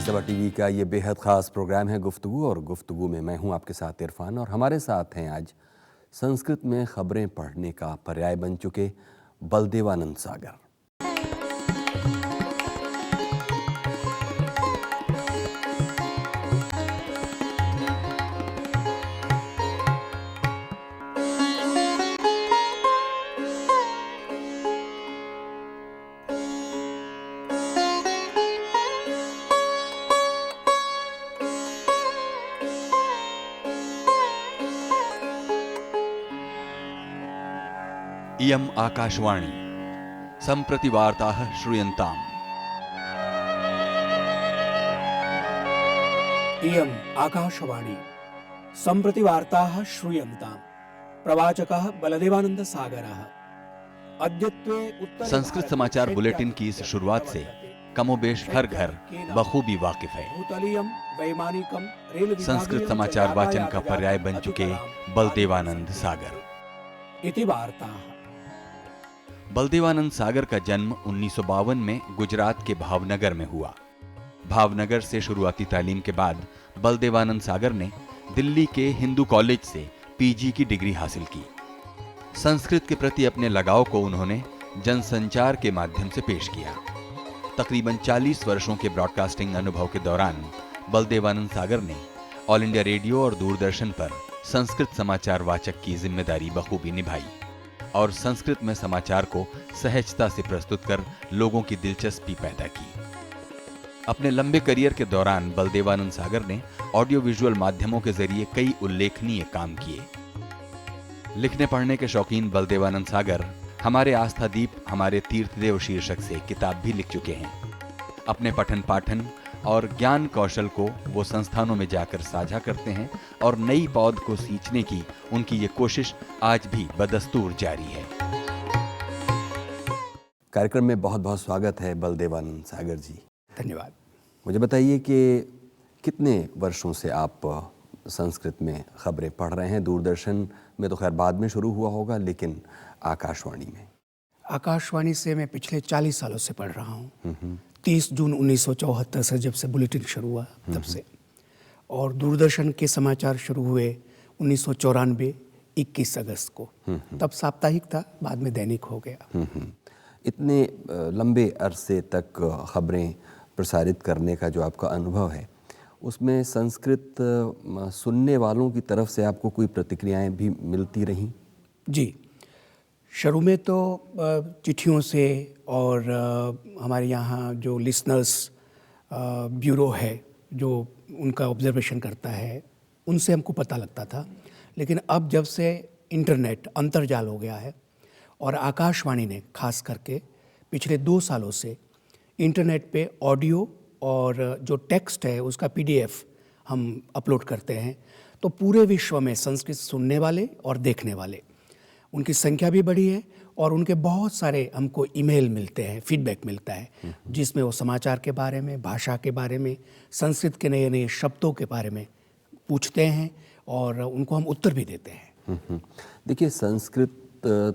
Rajya Sabha TV का ये बेहद ख़ास प्रोग्राम है गुफ्तगू, और गुफ्तगू में मैं हूं आपके साथ इरफान, और हमारे साथ हैं आज संस्कृत में ख़बरें पढ़ने का पर्याय बन चुके बलदेवानंद सागर। इयम् आकाशवाणी सम्प्रति वार्ताः श्रूयन्ताम्। इयम् आकाशवाणी सम्प्रति वार्ताः श्रूयन्ताम्। प्रवाचकः बलदेवानंद सागरः। अद्यत्वे उत्तर संस्कृत समाचार बुलेटिन की इस शुरुआत से कमोबेश हर घर बखूबी वाकिफ है। संस्कृत समाचार वाचन का पर्याय बन चुके बलदेवानंद सागर। इति वार्ताः। बलदेवानंद सागर का जन्म 1952 में गुजरात के भावनगर में हुआ। भावनगर से शुरुआती तालीम के बाद बलदेवानंद सागर ने दिल्ली के हिंदू कॉलेज से पीजी की डिग्री हासिल की। संस्कृत के प्रति अपने लगाव को उन्होंने जनसंचार के माध्यम से पेश किया। तकरीबन 40 वर्षों के ब्रॉडकास्टिंग अनुभव के दौरान बलदेवानंद सागर ने ऑल इंडिया रेडियो और दूरदर्शन पर संस्कृत समाचार वाचक की जिम्मेदारी बखूबी निभाई और संस्कृत में समाचार को सहजता से प्रस्तुत कर लोगों की दिलचस्पी पैदा की। अपने लंबे करियर के दौरान बलदेवानंद सागर ने ऑडियो विजुअल माध्यमों के जरिए कई उल्लेखनीय काम किए। लिखने पढ़ने के शौकीन बलदेवानंद सागर हमारे आस्था दीप हमारे तीर्थदेव शीर्षक से किताब भी लिख चुके हैं। अपने पठन पाठन और ज्ञान कौशल को वो संस्थानों में जाकर साझा करते हैं और नई पौध को सींचने की उनकी ये कोशिश आज भी बदस्तूर जारी है। कार्यक्रम में बहुत बहुत स्वागत है बलदेवानंद सागर जी। धन्यवाद। मुझे बताइए कि कितने वर्षों से आप संस्कृत में खबरें पढ़ रहे हैं? दूरदर्शन में तो खैर बाद में शुरू हुआ होगा, लेकिन आकाशवाणी में? आकाशवाणी से मैं पिछले 40 सालों से पढ़ रहा हूँ। 30 जून 1974 से जब से बुलेटिन शुरू हुआ तब से, और दूरदर्शन के समाचार शुरू हुए 1994 21 अगस्त को। तब साप्ताहिक था, बाद में दैनिक हो गया। इतने लंबे अरसे तक खबरें प्रसारित करने का जो आपका अनुभव है, उसमें संस्कृत सुनने वालों की तरफ से आपको कोई प्रतिक्रियाएं भी मिलती रहीं? जी, शुरू में तो चिट्ठियों से, और हमारे यहाँ जो लिसनर्स ब्यूरो है जो उनका ऑब्जर्वेशन करता है, उनसे हमको पता लगता था। लेकिन अब जब से इंटरनेट अंतर्जाल हो गया है और आकाशवाणी ने खास करके पिछले 2 सालों से इंटरनेट पे ऑडियो और जो टेक्स्ट है उसका PDF हम अपलोड करते हैं, तो पूरे विश्व में संस्कृत सुनने वाले और देखने वाले उनकी संख्या भी बढ़ी है, और उनके बहुत सारे हमको ईमेल मिलते हैं, फीडबैक मिलता है, जिसमें वो समाचार के बारे में, भाषा के बारे में, संस्कृत के नए नए शब्दों के बारे में पूछते हैं और उनको हम उत्तर भी देते हैं। देखिए, संस्कृत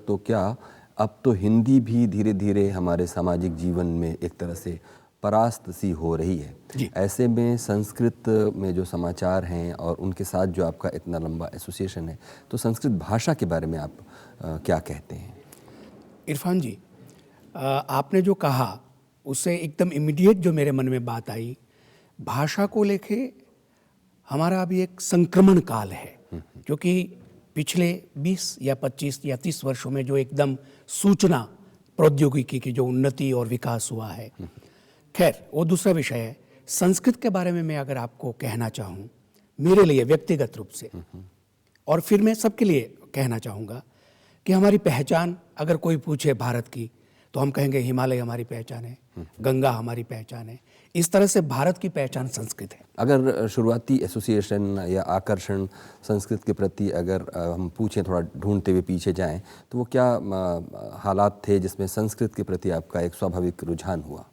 तो क्या, अब तो हिंदी भी धीरे धीरे हमारे सामाजिक जीवन में एक तरह से परास्त सी हो रही है। ऐसे में संस्कृत में जो समाचार हैं और उनके साथ जो आपका इतना लंबा एसोसिएशन है, तो संस्कृत भाषा के बारे में आप क्या कहते हैं? इरफान जी, आपने जो कहा उससे एकदम इमीडिएट जो मेरे मन में बात आई, भाषा को लेके हमारा अभी एक संक्रमण काल है, क्योंकि पिछले 20 या 25 या 30 वर्षों में जो एकदम सूचना प्रौद्योगिकी की जो उन्नति और विकास हुआ है, खैर वो दूसरा विषय है। संस्कृत के बारे में मैं अगर आपको कहना चाहूँ, मेरे लिए व्यक्तिगत रूप से, और फिर मैं सबके लिए कहना चाहूँगा कि हमारी पहचान अगर कोई पूछे भारत की, तो हम कहेंगे हिमालय हमारी पहचान है, गंगा हमारी पहचान है। इस तरह से भारत की पहचान संस्कृत है। अगर शुरुआती एसोसिएशन या आकर्षण संस्कृत के प्रति अगर हम पूछें, थोड़ा ढूंढते हुए पीछे जाएं, तो वो क्या हालात थे जिसमें संस्कृत के प्रति आपका एक स्वाभाविक रुझान हुआ?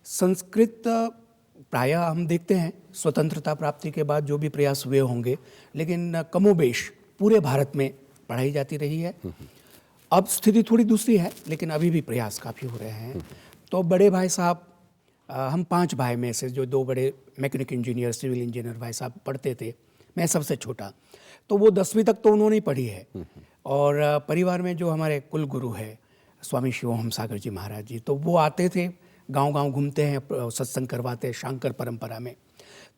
संस्कृत प्रायः हम देखते हैं स्वतंत्रता प्राप्ति के बाद जो भी प्रयास हुए होंगे, लेकिन कमोबेश पूरे भारत में पढ़ाई जाती रही है। अब स्थिति थोड़ी दूसरी है, लेकिन अभी भी प्रयास काफ़ी हो रहे हैं। तो बड़े भाई साहब हम 5 भाई में से जो 2 बड़े मैकेनिक इंजीनियर, सिविल इंजीनियर भाई साहब पढ़ते थे, मैं सबसे छोटा। तो वो 10वीं तक तो उन्होंने ही पढ़ी है। और परिवार में जो हमारे कुल गुरु है स्वामी शिवोहम सागर जी महाराज जी, तो वो आते थे, गांव-गांव घूमते हैं, सत्संग करवाते हैं शांकर परंपरा में।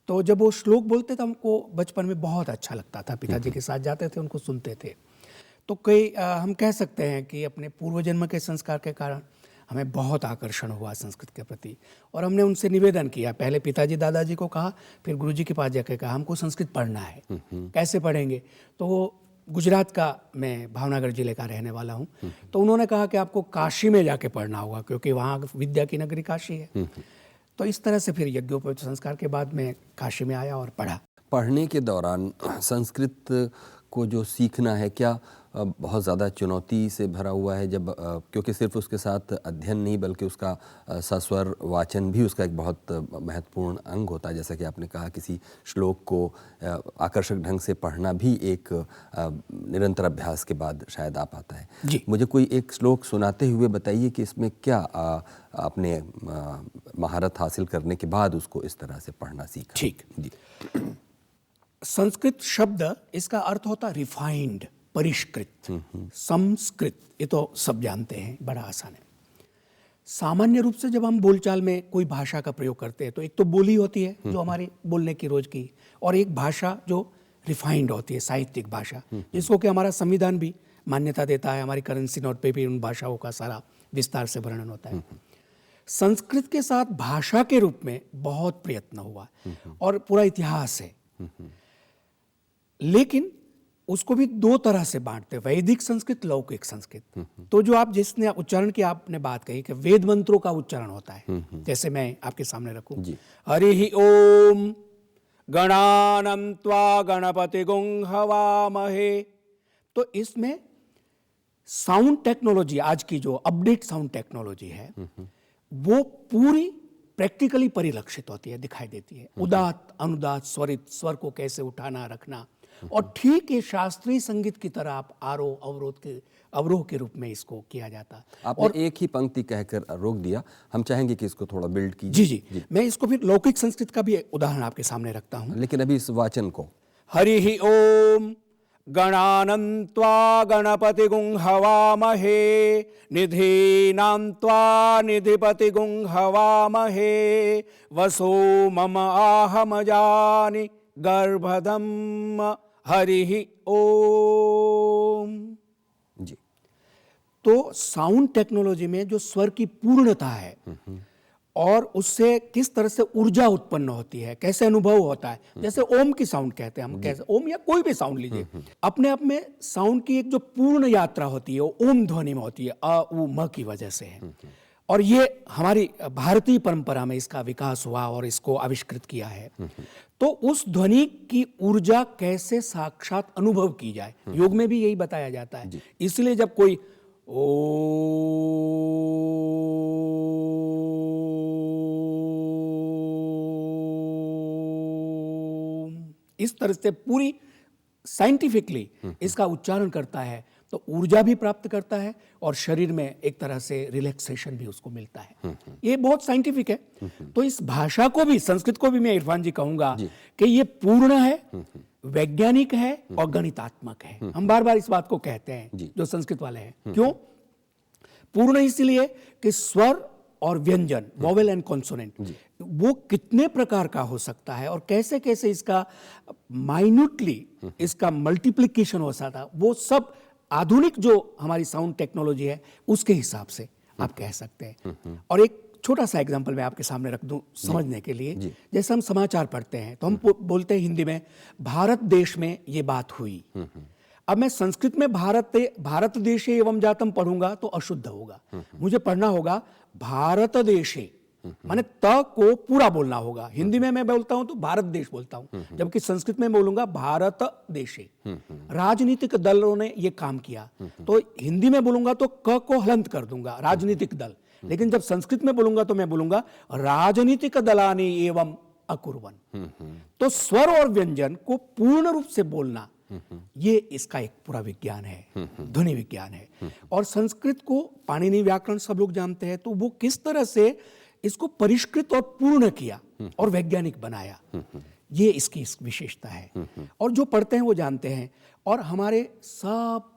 तो जब वो श्लोक बोलते तो हमको बचपन में बहुत अच्छा लगता था। पिताजी के साथ जाते थे, उनको सुनते थे। तो कई हम कह सकते हैं कि अपने पूर्व जन्म के संस्कार के कारण हमें बहुत आकर्षण हुआ संस्कृत के प्रति, और हमने उनसे निवेदन किया। पहले पिताजी दादाजी को कहा, फिर गुरुजी के पास जाकर कहा हमको संस्कृत पढ़ना है। कैसे पढ़ेंगे? तो गुजरात का, मैं भावनगर जिले का रहने वाला हूँ, तो उन्होंने कहा कि आपको काशी में जाके पढ़ना होगा, क्योंकि वहाँ विद्या की नगरी काशी है। तो इस तरह से फिर यज्ञोपवीत संस्कार के बाद मैं काशी में आया और पढ़ा। पढ़ने के दौरान संस्कृत को जो सीखना है, क्या बहुत ज़्यादा चुनौती से भरा हुआ है? जब क्योंकि सिर्फ उसके साथ अध्ययन नहीं, बल्कि उसका सस्वर वाचन भी उसका एक बहुत महत्वपूर्ण अंग होता है। जैसा कि आपने कहा, किसी श्लोक को आकर्षक ढंग से पढ़ना भी एक निरंतर अभ्यास के बाद शायद आ पाता है जी। मुझे कोई एक श्लोक सुनाते हुए बताइए कि इसमें क्या आपने महारत हासिल करने के बाद उसको इस तरह से पढ़ना सीखा। ठीक जी। संस्कृत शब्द, इसका अर्थ होता रिफाइंड, परिष्कृत। संस्कृत, ये तो सब जानते हैं, बड़ा आसान है। सामान्य रूप से जब हम बोलचाल में कोई भाषा का प्रयोग करते हैं, तो एक तो बोली होती है जो हमारी बोलने की रोज की, और एक भाषा जो रिफाइंड होती है, साहित्यिक भाषा, जिसको कि हमारा संविधान भी मान्यता देता है। हमारी करेंसी नोट पे भी उन भाषाओं का सारा विस्तार से वर्णन होता है। संस्कृत के साथ भाषा के रूप में बहुत प्रयत्न हुआ और पूरा इतिहास है, लेकिन उसको भी 2 तरह से बांटते हैं, वैदिक संस्कृत, लौकिक संस्कृत। तो जो आप जिसने उच्चारण की आपने बात कही कि वेद मंत्रों का उच्चारण होता है, जैसे मैं आपके सामने रखूं, हरि ओम गणानं त्वा गणपतिगुं हवामहे। तो इसमें साउंड टेक्नोलॉजी, आज की जो अपडेट साउंड टेक्नोलॉजी है, वो पूरी प्रैक्टिकली परिलक्षित होती है, दिखाई देती है। उदात्त, अनुदात्त, स्वरित, स्वर को कैसे उठाना रखना, और ठीक ये शास्त्रीय संगीत की तरह आप आरोह अवरोह के रूप में इसको किया जाता। आपने और एक ही पंक्ति कहकर रोक दिया, हम चाहेंगे कि इसको थोड़ा बिल्ड कीजिए। जी। मैं इसको फिर लौकिक संस्कृत का भी उदाहरण आपके सामने रखता हूँ, लेकिन अभी इस वाचन को, हरि ओम गणानं त्वा गणपतिगुं हवामहे निधीनां त्वा निधिपतिगुं हवामहे वसो मम आहमजानि गर्भधम हरि ओम। जी। तो साउंड टेक्नोलॉजी में जो स्वर की पूर्णता है और उससे किस तरह से ऊर्जा उत्पन्न होती है, कैसे अनुभव होता है, जैसे ओम की साउंड कहते हैं हम, कैसे ओम या कोई भी साउंड लीजिए, अपने आप में साउंड की एक जो पूर्ण यात्रा होती है वो ओम ध्वनि में होती है, अ उ म की वजह से है। और ये हमारी भारतीय परंपरा में इसका विकास हुआ और इसको आविष्कृत किया है। तो उस ध्वनि की ऊर्जा कैसे साक्षात अनुभव की जाए, योग में भी यही बताया जाता है। इसलिए जब कोई इस तरह से पूरी साइंटिफिकली इसका उच्चारण करता है, तो ऊर्जा भी प्राप्त करता है और शरीर में एक तरह से रिलैक्सेशन भी उसको मिलता है। ये बहुत साइंटिफिक है। तो इस भाषा को भी, संस्कृत को भी मैं इरफान जी कहूंगा कि ये पूर्ण है, वैज्ञानिक है और गणितात्मक है। हम बार बार इस बात को कहते हैं जो संस्कृत वाले हैं। क्यों पूर्ण? इसलिए कि स्वर और व्यंजन, वोवेल एंड कॉन्सोनेंट, वो कितने प्रकार का हो सकता है और कैसे कैसे इसका माइन्यूटली इसका मल्टीप्लिकेशन हो सकता है, वो सब आधुनिक जो हमारी साउंड टेक्नोलॉजी है उसके हिसाब से आप कह सकते हैं। और एक छोटा सा एग्जांपल मैं आपके सामने रख दूं समझने के लिए। जैसे हम समाचार पढ़ते हैं तो हम बोलते हैं हिंदी में भारत देश में ये बात हुई। अब मैं संस्कृत में भारत देशे एवं जातम पढ़ूंगा तो अशुद्ध होगा। मुझे पढ़ना होगा भारत देशे, माने त को पूरा बोलना होगा। हिंदी में मैं बोलता हूं तो भारत देश बोलता हूं, जबकि संस्कृत में बोलूंगा भारत देशे। राजनीतिक दलों ने ये काम किया, तो हिंदी में बोलूंगा तो क को हलंत कर दूंगा, राजनीतिक दल। लेकिन जब संस्कृत में बोलूंगा तो मैं बोलूंगा राजनीतिक दलानि एवं अकुर्वन्। तो स्वर और व्यंजन को पूर्ण रूप से बोलना, ये इसका एक पूरा विज्ञान है, ध्वनि विज्ञान है। और संस्कृत को पाणिनि व्याकरण सब लोग जानते हैं, तो वो किस तरह से इसको परिष्कृत और पूर्ण किया और वैज्ञानिक बनाया। ये इसकी विशेषता है। और जो पढ़ते हैं वो जानते हैं। और हमारे सब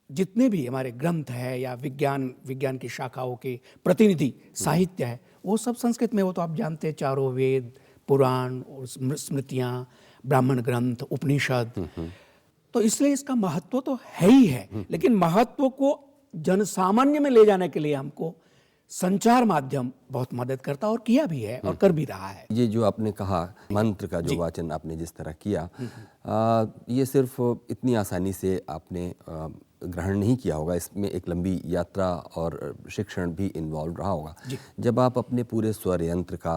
जितने भी हमारे ग्रंथ है या विज्ञान की शाखाओं के प्रतिनिधि साहित्य है, वो सब संस्कृत में। वो तो आप जानते हैं, चारों वेद, पुराण और स्मृतियाँ, ब्राह्मण ग्रंथ, उपनिषद। तो इसलिए इसका महत्व तो है ही है, लेकिन महत्व को जनसामान्य में ले जाने के लिए हमको संचार माध्यम बहुत मदद करता और किया भी है और कर भी रहा है। ये जो आपने कहा मंत्र का जो वाचन आपने जिस तरह किया, ये सिर्फ इतनी आसानी से आपने ग्रहण नहीं किया होगा, इसमें एक लंबी यात्रा और शिक्षण भी इन्वॉल्व रहा होगा। जब आप अपने पूरे स्वर यंत्र का,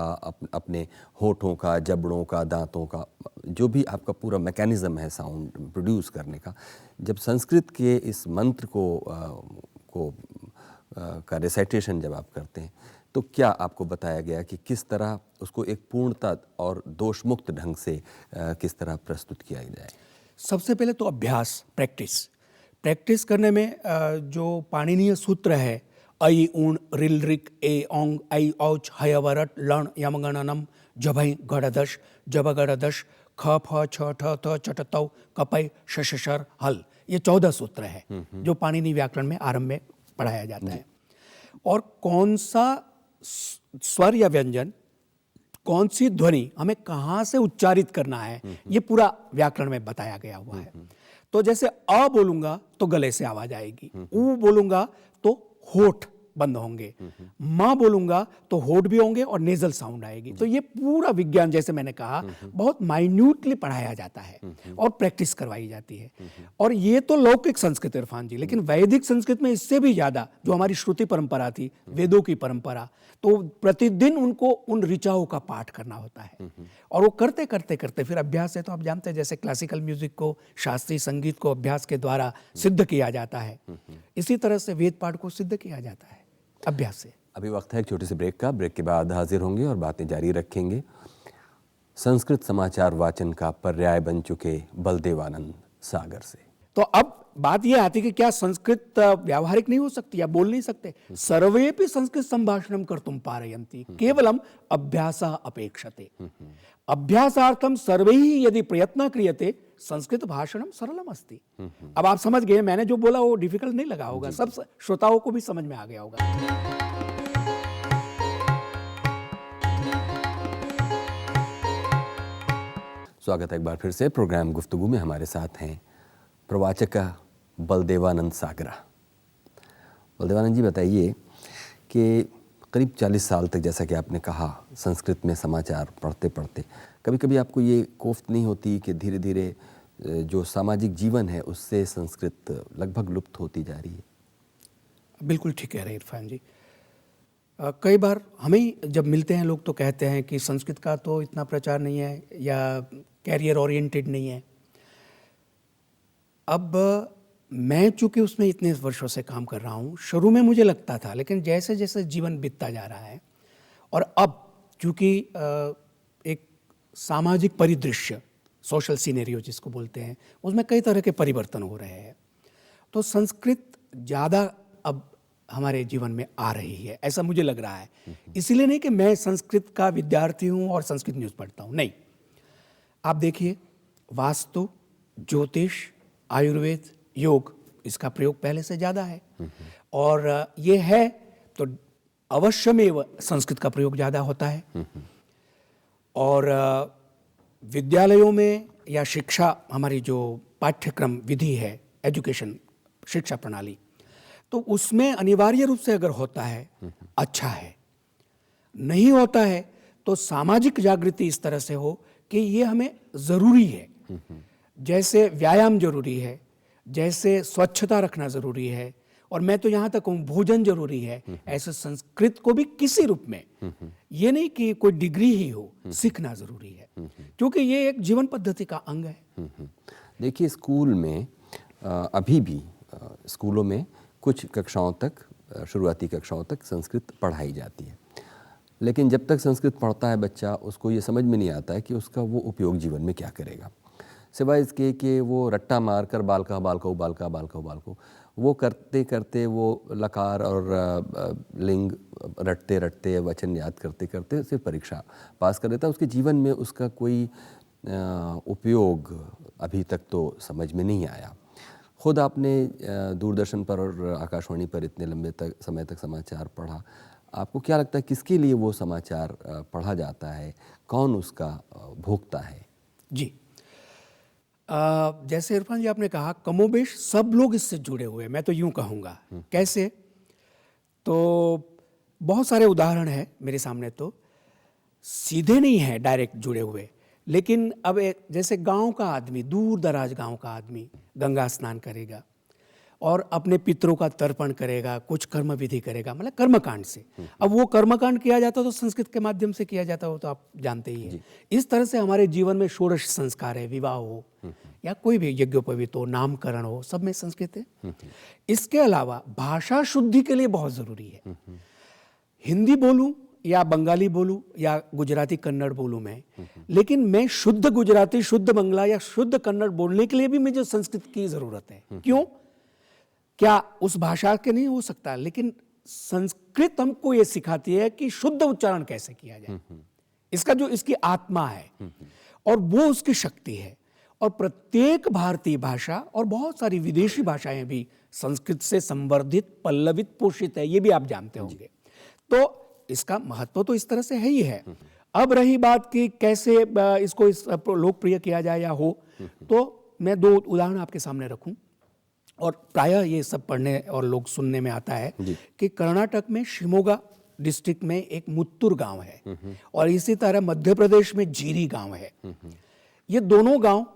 अपने होठों का, जबड़ों का, दांतों का, जो भी आपका पूरा मैकेनिज्म है साउंड प्रोड्यूस करने का, जब संस्कृत के इस मंत्र का रिसाइटेशन जब आप करते हैं, तो क्या आपको बताया गया कि किस तरह उसको एक पूर्णता और दोषमुक्त ढंग से किस तरह प्रस्तुत किया जाए? सबसे पहले तो अभ्यास, प्रैक्टिस करने में जो पाणिनीय सूत्र है, ऐ ऊण रिल रिक ए औंग ऐ औच हयवरट लण यमगणनम जभै गणदश जब गणदश ख फ छ ठ थ चट तौ कपै शशर हल, ये 14 सूत्र है जो पाणिनी व्याकरण में आरंभ में पढ़ाया जाता है। और कौन सा स्वर या व्यंजन, कौन सी ध्वनि हमें कहाँ से उच्चारित करना है, ये पूरा व्याकरण में बताया गया हुआ है। तो जैसे अ बोलूंगा तो गले से आवाज आएगी, ऊ बोलूंगा तो होठ बंद होंगे, माँ बोलूंगा तो होठ भी होंगे और नेजल साउंड आएगी। तो ये पूरा विज्ञान, जैसे मैंने कहा, बहुत माइन्यूटली पढ़ाया जाता है और प्रैक्टिस करवाई जाती है। और ये तो लौकिक संस्कृत इरफान जी, लेकिन वैदिक संस्कृत में इससे भी ज्यादा, जो हमारी श्रुति परंपरा थी, वेदों की परंपरा, तो प्रतिदिन उनको उन ऋचाओं का पाठ करना होता है। और वो करते करते करते फिर अभ्यास है, तो आप जानते हैं जैसे क्लासिकल म्यूजिक को, शास्त्रीय संगीत को अभ्यास के द्वारा सिद्ध किया जाता है, इसी तरह से वेद पाठ को सिद्ध किया जाता है अभ्यास से। अभी वक्त है एक छोटे से ब्रेक का। ब्रेक के बाद हाजिर होंगे और बातें जारी रखेंगे। संस्कृत समाचार वाचन का पर्याय बन चुके बलदेवानंद सागर से। तो अब बात यह आती कि क्या संस्कृत व्यावहारिक नहीं हो सकती या बोल नहीं सकते? सर्वेपि संस्कृत संभाषणम कर्तुम पारयन्ति, केवलम अभ्यासः अपेक्षते। अभ्यासार्थम सर्वैः यदि प्रयत्न क्रियते संस्कृत भाषणम सरलम अस्ति। अब आप समझ गए, मैंने जो बोला वो डिफिकल्ट नहीं लगा होगा, सब श्रोताओं को भी समझ में आ गया होगा। स्वागत है एक बार फिर से प्रोग्राम गुफ्तगू में। हमारे साथ हैं प्रवाचक बलदेवानंद सागरा। बलदेवानंद जी, बताइए कि करीब 40 साल तक, जैसा कि आपने कहा, संस्कृत में समाचार पढ़ते पढ़ते कभी कभी आपको ये कोफ्त नहीं होती कि धीरे धीरे जो सामाजिक जीवन है उससे संस्कृत लगभग लुप्त होती जा रही है? बिल्कुल ठीक कह रहे हैं इरफान जी। कई बार हमें जब मिलते हैं लोग तो कहते हैं कि संस्कृत का तो इतना प्रचार नहीं है या कैरियर ओरिएंटेड नहीं है। अब मैं चूंकि उसमें इतने वर्षों से काम कर रहा हूँ, शुरू में मुझे लगता था, लेकिन जैसे जैसे जीवन बीतता जा रहा है और अब चूंकि एक सामाजिक परिदृश्य, सोशल सीनेरियो जिसको बोलते हैं, उसमें कई तरह के परिवर्तन हो रहे हैं, तो संस्कृत ज़्यादा अब हमारे जीवन में आ रही है, ऐसा मुझे लग रहा है। इसलिए नहीं कि मैं संस्कृत का विद्यार्थी हूँ और संस्कृत न्यूज़ पढ़ता हूँ, नहीं। आप देखिए, वास्तु, ज्योतिष, आयुर्वेद, योग, इसका प्रयोग पहले से ज़्यादा है। और ये है तो अवश्यमेव संस्कृत का प्रयोग ज़्यादा होता है। और विद्यालयों में या शिक्षा, हमारी जो पाठ्यक्रम विधि है, एजुकेशन, शिक्षा प्रणाली, तो उसमें अनिवार्य रूप से अगर होता है अच्छा है, नहीं होता है तो सामाजिक जागृति इस तरह से हो कि ये हमें ज़रूरी है। जैसे व्यायाम जरूरी है, जैसे स्वच्छता रखना ज़रूरी है, और मैं तो यहाँ तक कहूँ भोजन जरूरी है, ऐसे संस्कृत को भी किसी रूप में, ये नहीं कि कोई डिग्री ही हो, सीखना ज़रूरी है, क्योंकि ये एक जीवन पद्धति का अंग है। देखिए, स्कूल में अभी भी स्कूलों में कुछ कक्षाओं तक, शुरुआती कक्षाओं तक संस्कृत पढ़ाई जाती है, लेकिन जब तक संस्कृत पढ़ता है बच्चा, उसको ये समझ में नहीं आता है कि उसका वो उपयोग जीवन में क्या करेगा। सिवाय इसके कि वो रट्टा मारकर बालका बालको बालका बालको बालको वो करते करते वो लकार और लिंग रटते रटते वचन याद करते करते सिर्फ परीक्षा पास कर देता। उसके जीवन में उसका कोई उपयोग अभी तक तो समझ में नहीं आया। खुद आपने दूरदर्शन पर और आकाशवाणी पर इतने लंबे समय तक समाचार पढ़ा, आपको क्या लगता है किसके लिए वो समाचार पढ़ा जाता है, कौन उसका भोक्ता है? जी, जैसे इरफान जी आपने कहा, कमोबेश सब लोग इससे जुड़े हुए हैं। मैं तो यूं कहूँगा। कैसे? तो बहुत सारे उदाहरण हैं मेरे सामने, तो सीधे नहीं है डायरेक्ट जुड़े हुए, लेकिन अब जैसे गांव का आदमी, दूर दराज गांव का आदमी गंगा स्नान करेगा और अपने पितरों का तर्पण करेगा, कुछ कर्म विधि करेगा, मतलब कर्मकांड से। अब वो कर्मकांड किया जाता तो संस्कृत के माध्यम से किया जाता हो, तो आप जानते ही हैं। इस तरह से हमारे जीवन में षोडश संस्कार है, विवाह हो या कोई भी यज्ञोपवीत हो, नामकरण हो, सब में संस्कृत है। इसके अलावा भाषा शुद्धि के लिए बहुत जरूरी है। हिंदी बोलूं या बंगाली बोलूं या गुजराती कन्नड़ बोलूं मैं, लेकिन मैं शुद्ध गुजराती, शुद्ध बंगला या शुद्ध कन्नड़ बोलने के लिए भी मुझे संस्कृत की जरूरत है। क्यों? क्या उस भाषा के नहीं हो सकता, लेकिन संस्कृत हमको ये सिखाती है कि शुद्ध उच्चारण कैसे किया जाए, इसका जो इसकी आत्मा है और वो उसकी शक्ति है। और प्रत्येक भारतीय भाषा और बहुत सारी विदेशी भाषाएं भी संस्कृत से संवर्धित, पल्लवित, पोषित है, ये भी आप जानते होंगे। तो इसका महत्व तो इस तरह से है ही है। अब रही बात कि कैसे इसको लोकप्रिय किया जाए या हो, तो मैं दो उदाहरण आपके सामने रखूं। और प्रायः ये सब पढ़ने और लोग सुनने में आता है कि कर्नाटक में शिमोगा डिस्ट्रिक्ट में एक मुत्तुर गांव है और इसी तरह मध्य प्रदेश में जीरी गांव है। ये दोनों गांव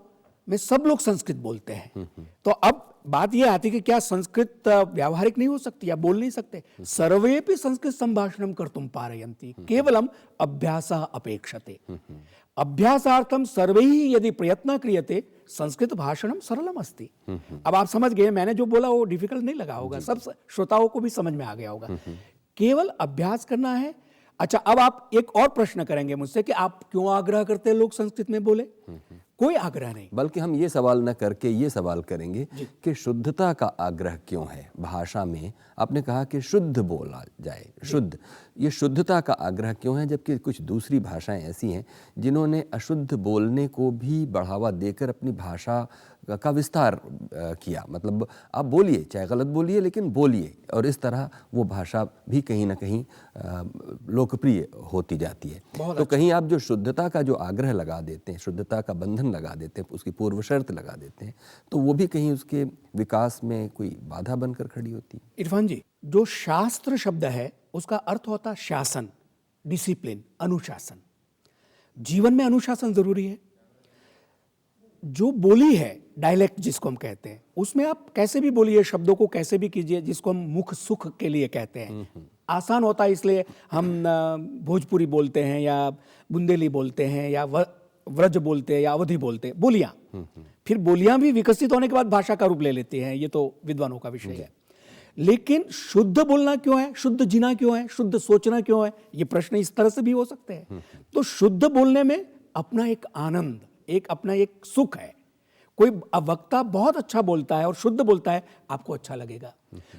में सब लोग संस्कृत बोलते हैं। तो अब बात यह आती है कि क्या संस्कृत व्यावहारिक नहीं हो सकती या बोल नहीं सकते? सर्वेपि संस्कृत संभाषणम कर्तुम पारयन्ति, केवलम अभ्यासः अपेक्षते। अभ्यासार्थम सर्वैः यदि प्रयत्न क्रियते संस्कृत भाषणम सरलम अस्ति। अब आप समझ गए, मैंने जो बोला वो डिफिकल्ट नहीं लगा होगा, सब श्रोताओं को भी समझ में आ गया होगा। केवल अभ्यास करना है। अच्छा, अब आप एक और प्रश्न करेंगे मुझसे कि आप क्यों आग्रह करते हैं लोग संस्कृत में बोले? कोई आग्रह नहीं, बल्कि हम ये सवाल न करके ये सवाल करेंगे कि शुद्धता का आग्रह क्यों है भाषा में। आपने कहा कि शुद्ध बोला जाए, शुद्ध, ये शुद्धता का आग्रह क्यों है, जबकि कुछ दूसरी भाषाएं ऐसी हैं जिन्होंने अशुद्ध बोलने को भी बढ़ावा देकर अपनी भाषा का विस्तार किया। मतलब आप बोलिए, चाहे गलत बोलिए, लेकिन बोलिए, और इस तरह वो भाषा भी कहीं ना कहीं लोकप्रिय होती जाती है। तो कहीं आप जो शुद्धता का जो आग्रह लगा देते हैं, शुद्धता का बंधन लगा देते हैं, उसकी पूर्व शर्त लगा देते हैं, तो वो भी कहीं उसके विकास में कोई बाधा बनकर खड़ी होती है। इरफान जी, जो शास्त्र शब्द है उसका अर्थ होता है शासन, डिसिप्लिन, अनुशासन। जीवन में अनुशासन जरूरी है। जो बोली है, डायलेक्ट जिसको हम कहते हैं, उसमें आप कैसे भी बोलिए, शब्दों को कैसे भी कीजिए, जिसको हम मुख सुख के लिए कहते हैं। आसान होता है, इसलिए हम भोजपुरी बोलते हैं या बुंदेली बोलते हैं या व्रज बोलते हैं या अवधी बोलते हैं, बोलियां। फिर बोलियां भी विकसित होने के बाद भाषा का रूप ले लेती हैं, ये तो विद्वानों का विषय है। लेकिन शुद्ध बोलना क्यों है, शुद्ध जीना क्यों है, शुद्ध सोचना क्यों है, ये प्रश्न इस तरह से भी हो सकते हैं। तो शुद्ध बोलने में अपना एक आनंद, एक अपना एक सुख है। कोई वक्ता बहुत अच्छा बोलता है और शुद्ध बोलता है, आपको अच्छा लगेगा।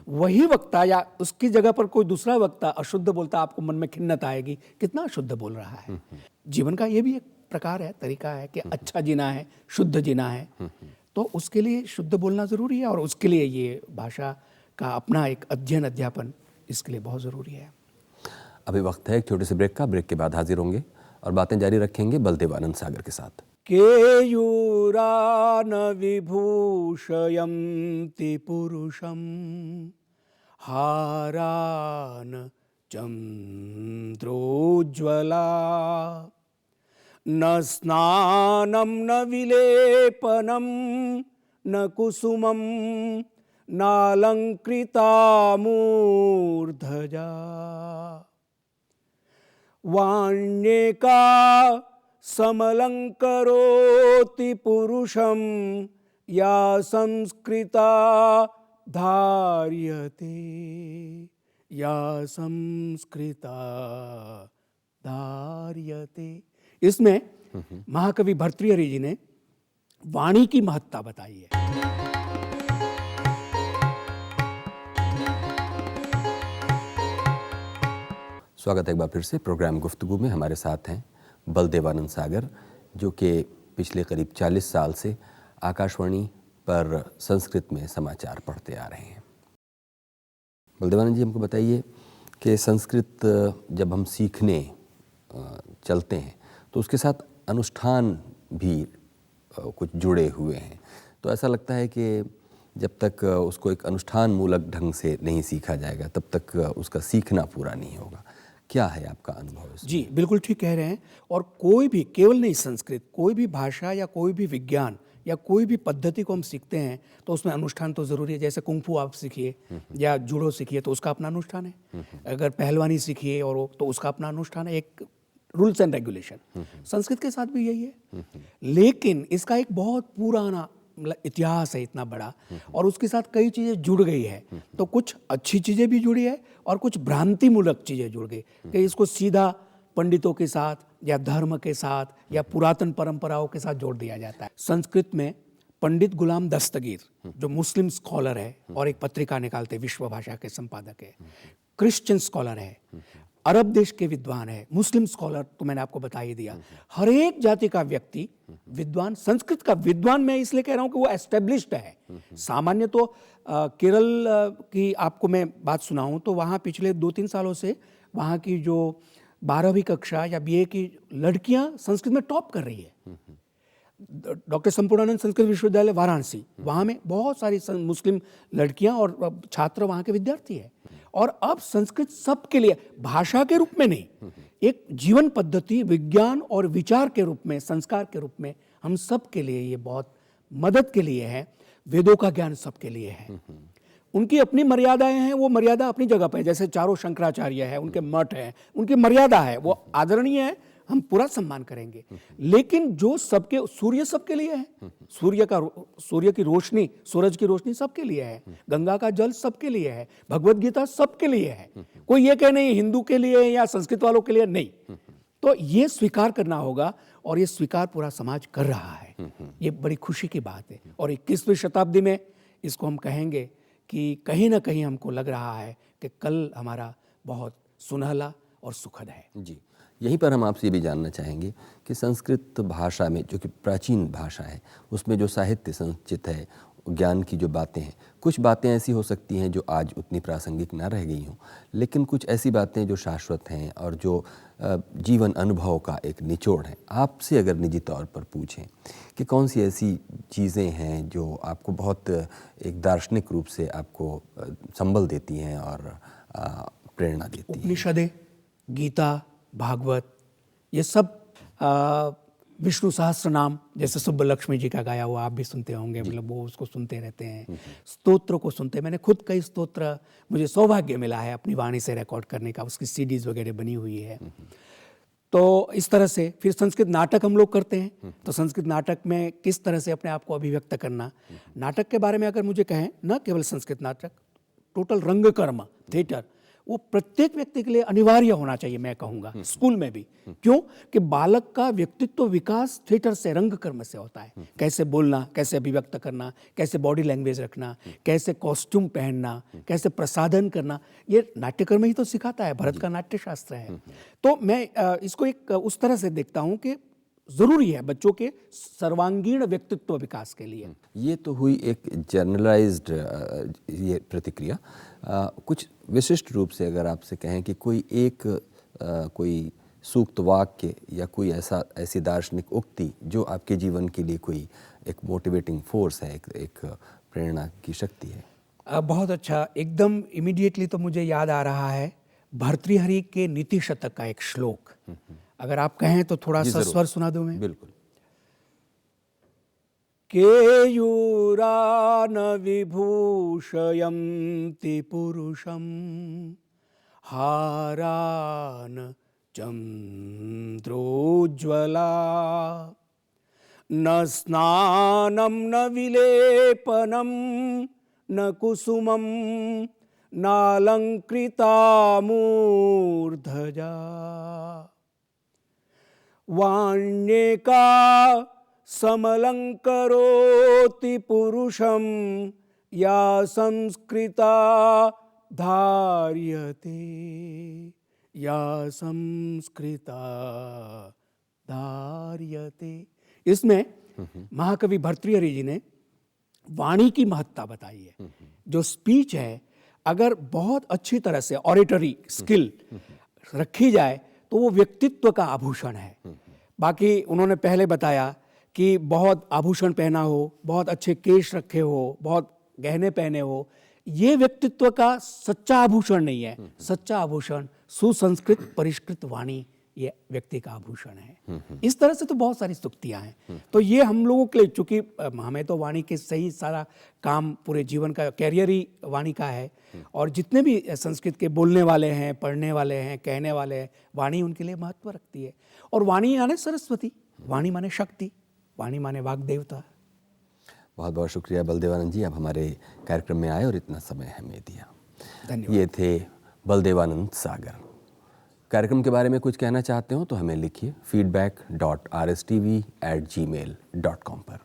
वही वक्ता या उसकी जगह पर कोई दूसरा वक्ता अशुद्ध बोलता है, आपको मन में खिन्नता आएगी, कितना अशुद्ध बोल रहा है। जीवन का ये भी एक प्रकार है, तरीका है कि अच्छा जीना है, शुद्ध जीना है। तो उसके लिए शुद्ध बोलना जरूरी है और उसके लिए ये भाषा का अपना एक अध्ययन, अध्यापन इसके लिए बहुत जरूरी है। अभी वक्त है एक छोटे से ब्रेक का। ब्रेक के बाद हाजिर होंगे और बातें जारी रखेंगे बलदेव आनंद सागर के साथ। केयूरान विभूषयन्ति पुरुषं हारान चन्द्रोज्ज्वला न स्नानं न विलेपनं न कुसुमं नालंकृता मूर्धजा वाण्येका समलंकरोति पुरुषं या संस्कृता धार्यते, या संस्कृता धार्यते। इसमें महाकवि भर्तृहरि जी ने वाणी की महत्ता बताई है। स्वागत है एक बार फिर से प्रोग्राम गुफ्तगू में। हमारे साथ हैं बलदेवानंद सागर, जो कि पिछले करीब 40 साल से आकाशवाणी पर संस्कृत में समाचार पढ़ते आ रहे हैं। बलदेवानंद जी, हमको बताइए कि संस्कृत जब हम सीखने चलते हैं तो उसके साथ अनुष्ठान भी कुछ जुड़े हुए हैं, तो ऐसा लगता है कि जब तक उसको एक अनुष्ठान मूलक ढंग से नहीं सीखा जाएगा तब तक उसका सीखना पूरा नहीं होगा। क्या है आपका अनुभव इसमें? जी, बिल्कुल ठीक कह रहे हैं। और कोई भी, केवल नहीं संस्कृत, कोई भी भाषा या कोई भी विज्ञान या कोई भी पद्धति को हम सीखते हैं तो उसमें अनुष्ठान तो ज़रूरी है। जैसे कुंफू आप सीखिए या जूडो सीखिए तो उसका अपना अनुष्ठान है। अगर पहलवानी सीखिए और तो उसका अपना अनुष्ठान है, एक रूल्स एंड रेगुलेशन। संस्कृत के साथ भी यही है। लेकिन इसका एक बहुत पुराना इतिहास है, इतना बड़ा, और उसके साथ कई चीज़ें जुड़ गई है। तो कुछ अच्छी चीज़ें भी जुड़ी है और कुछ भ्रांतिमूलक चीज़ें जुड़ गई कि इसको सीधा पंडितों के साथ या धर्म के साथ या पुरातन परंपराओं के साथ जोड़ दिया जाता है। संस्कृत में पंडित गुलाम दस्तगीर, जो मुस्लिम स्कॉलर है और एक पत्रिका निकालते, विश्व भाषा के संपादक है, क्रिश्चियन स्कॉलर है, अरब देश के विद्वान है, मुस्लिम स्कॉलर तो मैंने आपको बता ही दिया। हर एक जाति का व्यक्ति विद्वान, संस्कृत का विद्वान मैं इसलिए कह रहा हूं कि वो एस्टेब्लिश्ड है। सामान्य तो केरल की आपको मैं बात सुनाऊं तो वहाँ पिछले 2-3 सालों से वहाँ की जो 12वीं कक्षा या बीए की लड़कियां संस्कृत में टॉप कर रही है। डॉक्टर संपूर्णानंद संस्कृत विश्वविद्यालय वाराणसी, वहाँ में बहुत सारी मुस्लिम लड़कियां और छात्र वहाँ के विद्यार्थी है। और अब संस्कृत सबके लिए, भाषा के रूप में नहीं, एक जीवन पद्धति, विज्ञान और विचार के रूप में, संस्कार के रूप में हम सब के लिए ये बहुत मदद के लिए है। वेदों का ज्ञान सबके लिए है। उनकी अपनी मर्यादाएं हैं, वो मर्यादा अपनी जगह पर है। जैसे चारों शंकराचार्य है, उनके मठ है, उनकी मर्यादा है, वो आदरणीय है, हम पूरा सम्मान करेंगे। लेकिन जो सबके, सूर्य सबके लिए है, सूर्य की रोशनी, सूरज की रोशनी सबके लिए है, गंगा का जल सबके लिए है, भगवत गीता सबके लिए है। कोई ये कहे नहीं हिंदू के लिए या संस्कृत वालों के लिए नहीं। तो ये स्वीकार करना होगा और ये स्वीकार पूरा समाज कर रहा है। ये बड़ी खुशी की बात है। और 21वीं शताब्दी में इसको हम कहेंगे कि कहीं ना कहीं हमको लग रहा है कि कल हमारा बहुत सुनहला और सुखद है। जी, यहीं पर हम आपसे ये भी जानना चाहेंगे कि संस्कृत भाषा में, जो कि प्राचीन भाषा है, उसमें जो साहित्य संचित है, ज्ञान की जो बातें हैं, कुछ बातें ऐसी हो सकती हैं जो आज उतनी प्रासंगिक ना रह गई हों, लेकिन कुछ ऐसी बातें जो शाश्वत हैं और जो जीवन अनुभव का एक निचोड़ है। आपसे अगर निजी तौर पर पूछें कि कौन सी ऐसी चीज़ें हैं जो आपको बहुत एक दार्शनिक रूप से आपको संबल देती हैं और प्रेरणा देती हैं? उपनिषदें, गीता, भागवत, ये सब, विष्णु सहस्त्र नाम, जैसे सुब्बलक्ष्मी जी का गाया हुआ आप भी सुनते होंगे, मतलब वो उसको सुनते रहते हैं। स्तोत्र को सुनते हैं, मैंने खुद कई स्तोत्र, मुझे सौभाग्य मिला है अपनी वाणी से रिकॉर्ड करने का, उसकी सीडीज वगैरह बनी हुई है। तो इस तरह से फिर संस्कृत नाटक हम लोग करते हैं। तो संस्कृत नाटक में किस तरह से अपने आप को अभिव्यक्त करना, नाटक के बारे में अगर मुझे कहें, न केवल संस्कृत नाटक, टोटल रंगकर्म, थिएटर, वो प्रत्येक व्यक्ति के लिए अनिवार्य होना चाहिए, मैं कहूँगा, स्कूल में भी। क्यों कि बालक का व्यक्तित्व विकास थिएटर से, रंगकर्म से होता है। कैसे बोलना, कैसे अभिव्यक्त करना, कैसे बॉडी लैंग्वेज रखना, कैसे कॉस्ट्यूम पहनना, कैसे प्रसाधन करना, ये नाट्यकर्म ही तो सिखाता है, भरत का नाट्य शास्त्र है। तो मैं इसको एक उस तरह से देखता हूँ कि ज़रूरी है बच्चों के सर्वांगीण व्यक्तित्व विकास के लिए। ये तो हुई एक जनरलाइज्ड ये प्रतिक्रिया। कुछ विशिष्ट रूप से अगर आपसे कहें कि कोई एक कोई सूक्त वाक्य या कोई ऐसी दार्शनिक उक्ति जो आपके जीवन के लिए कोई एक मोटिवेटिंग फोर्स है, एक प्रेरणा की शक्ति है। बहुत अच्छा, एकदम इमीडिएटली तो मुझे याद आ रहा है भर्तृहरि के नीति शतक का एक श्लोक। अगर आप कहें तो थोड़ा सा स्वर सुना दूं मैं। बिल्कुल। केयूरान विभूषयन्ति पुरुषं हारान चन्द्रोज्ज्वला न स्नानं न विलेपनं न कुसुमं नालंकृता मूर्धजा वाण्येका समलंकरोति पुरुषम या संस्कृता धार्यते, या संस्कृता धार्यते। इसमें महाकवि भर्तृहरि जी ने वाणी की महत्ता बताई है। जो स्पीच है, अगर बहुत अच्छी तरह से ऑरेटरी स्किल रखी जाए तो वो व्यक्तित्व का आभूषण है। बाकी उन्होंने पहले बताया कि बहुत आभूषण पहना हो, बहुत अच्छे केश रखे हो, बहुत गहने पहने हो, ये व्यक्तित्व का सच्चा आभूषण नहीं है। सच्चा आभूषण सुसंस्कृत परिष्कृत वाणी, ये व्यक्ति का आभूषण है। इस तरह से तो बहुत सारी स्तुतियां हैं। तो ये हम लोगों के लिए, चूंकि हमें तो वाणी के सही सारा काम पूरे जीवन का कैरियर ही वाणी का है, और जितने भी संस्कृत के बोलने वाले हैं, पढ़ने वाले हैं, कहने वाले हैं, वाणी उनके लिए महत्व रखती है। और वाणी यानी सरस्वती, वाणी माने शक्ति, वाणी माने वाग देवता। बहुत बहुत शुक्रिया बलदेवानंद जी, आप हमारे कार्यक्रम में आए और इतना समय हमें दिया। धन्यवाद। ये थे बलदेवानंद सागर। कार्यक्रम के बारे में कुछ कहना चाहते हो तो हमें लिखिए feedback.rstv@gmail.com पर।